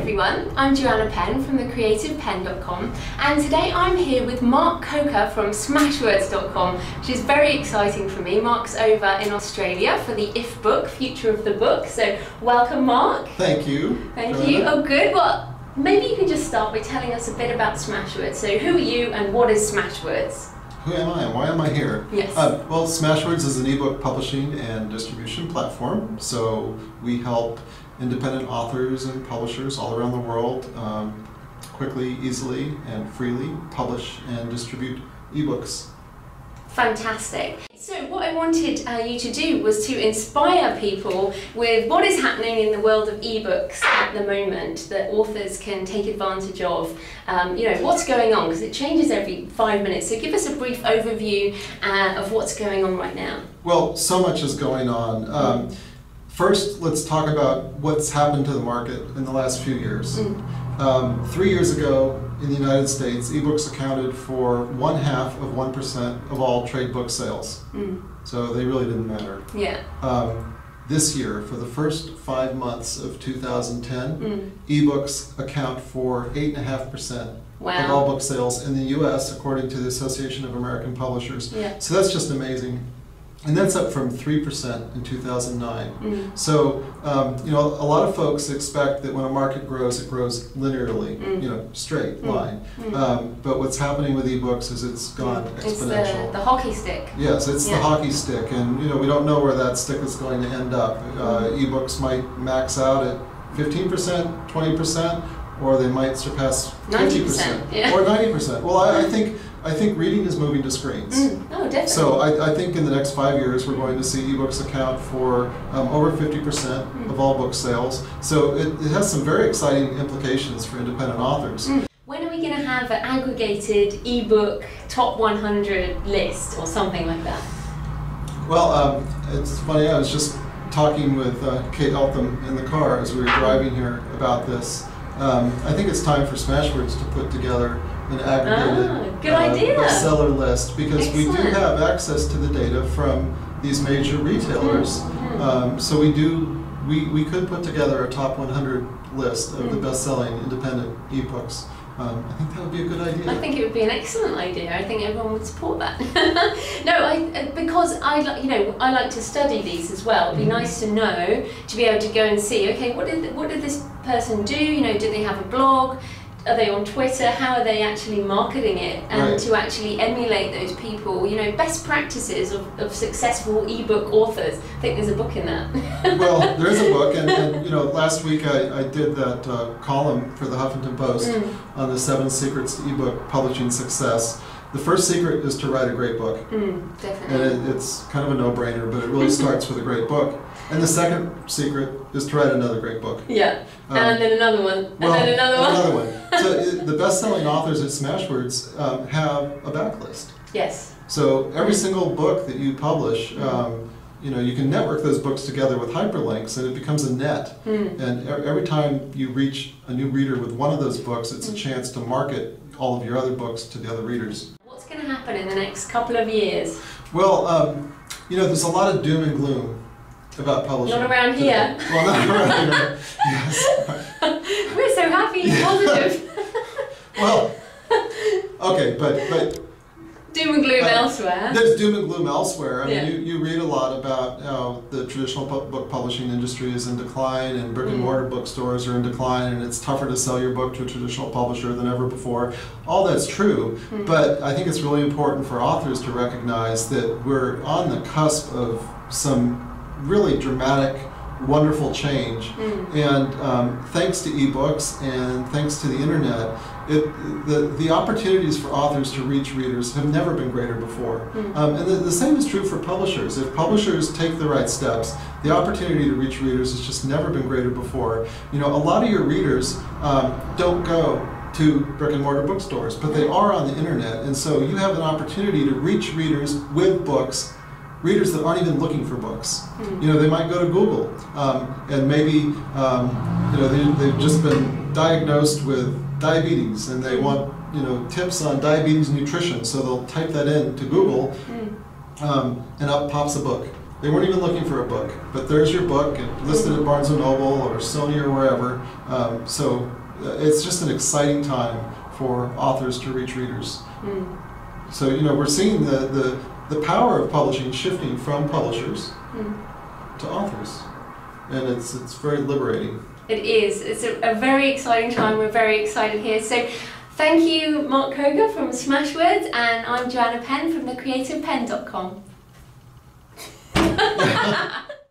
everyone, I'm Penn from thecreativepenn.com, and today I'm here with Mark Coker from Smashwords.com, which is very exciting for me. Mark's over in Australia for the IF book, Future of the Book, so welcome Mark. Thank you. Thank you. Oh good, well maybe you can just start by telling us a bit about Smashwords. So who are you and what is Smashwords? Who am I and why am I here? Yes. Well, Smashwords is an ebook publishing and distribution platform, so we help independent authors and publishers all around the world quickly, easily, and freely publish and distribute ebooks. Fantastic. So what I wanted you to do was to inspire people with what is happening in the world of ebooks at the moment that authors can take advantage of. You know, what's going on, because it changes every 5 minutes. So give us a brief overview of what's going on right now. Well, so much is going on. First, let's talk about what's happened to the market in the last few years. 3 years ago, in the United States, ebooks accounted for 1/2% of all trade book sales. So they really didn't matter. Yeah. This year, for the first 5 months of 2010, ebooks account for 8.5% of all book sales in the US, according to the Association of American Publishers. Yeah. So that's just amazing. And that's up from 3% in 2009. So, you know, a lot of folks expect that when a market grows, it grows linearly, you know, straight line. But what's happening with ebooks is it's gone exponential. It's the hockey stick. Yes, it's the hockey stick, and you know, we don't know where that stick is going to end up. Ebooks might max out at 15%, 20%, or they might surpass 50% or 90%. Well, I think reading is moving to screens. Oh, definitely. So I think in the next 5 years we're going to see ebooks account for over 50% of all book sales. So it has some very exciting implications for independent authors. When are we going to have an aggregated ebook top 100 list or something like that? Well, it's funny, I was just talking with Kate Eltham in the car as we were driving here about this. I think it's time for Smashwords to put together an aggregated bestseller list, because we do have access to the data from these major retailers. So we could put together a top 100 list of the best-selling independent ebooks. I think that would be a good idea. I think it would be an excellent idea. I think everyone would support that. No, because I like to study these as well. It'd be nice to know, to be able to go and see, okay, what did this person do? You know, do they have a blog? Are they on Twitter? How are they actually marketing it? And to actually emulate those people, you know, best practices of successful ebook authors. I think there's a book in that. Well, there is a book, and you know, last week I did that column for the Huffington Post on the 7 secrets to ebook publishing success. The first secret is to write a great book. Definitely. And it's kind of a no-brainer, but it really starts with a great book. And the second secret is to write another great book. Yeah, and then another one, and then another one. So the best-selling authors at Smashwords have a backlist. Yes. So every single book that you publish, you know, you can network those books together with hyperlinks, and it becomes a net. And every time you reach a new reader with one of those books, it's a chance to market all of your other books to the other readers. What's going to happen in the next couple of years? Well, you know, there's a lot of doom and gloom about publishing. Not around here. Well, not around here. Yes. We're so happy and positive. Well, okay, but doom and gloom elsewhere. There's doom and gloom elsewhere. I mean, you read a lot about how the traditional book publishing industry is in decline, and brick and mortar bookstores are in decline, and it's tougher to sell your book to a traditional publisher than ever before. All that's true, but I think it's really important for authors to recognize that we're on the cusp of some really dramatic, wonderful change. And thanks to ebooks and thanks to the internet, the opportunities for authors to reach readers have never been greater before. And the same is true for publishers. If publishers take the right steps, the opportunity to reach readers has just never been greater before. You know, a lot of your readers don't go to brick and mortar bookstores, but they are on the internet, and so you have an opportunity to reach readers with books, readers that aren't even looking for books. You know, they might go to Google, and maybe you know, they've just been diagnosed with diabetes, and they want, you know, tips on diabetes nutrition, so they'll type that in to Google, and up pops a book. They weren't even looking for a book, but there's your book, listed at Barnes & Noble or Sony or wherever. So it's just an exciting time for authors to reach readers. So, we're seeing the power of publishing shifting from publishers to authors. And it's very liberating. It is. It's a very exciting time. We're very excited here. So thank you, Mark Koger from Smashwords, and I'm Joanna Penn from thecreativepenn.com.